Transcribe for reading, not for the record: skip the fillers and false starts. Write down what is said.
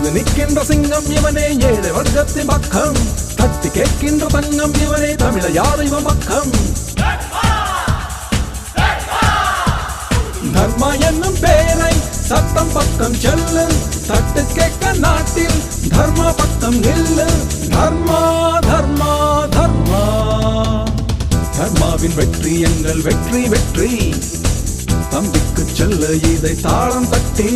எழுந்து நிற்கின்ற சிங்கம் இவனே ஏழை வர்க்கத்தின் பக்கம் தட்டி கேட்கின்ற தங்கம் இவனே தமிழ யார் இவன் பக்கம் தர்மா என்னும் பேரை சத்தம் பக்கம் செல்லு தட்டு கேட்க நாட்டில் தர்மா பக்கம் நில்லு தர்மா தர்மா தர்மா தர்மாவின் வெற்றி எங்கள் வெற்றி வெற்றி தம்பிக்கு செல்ல இதை தாளம் தட்டி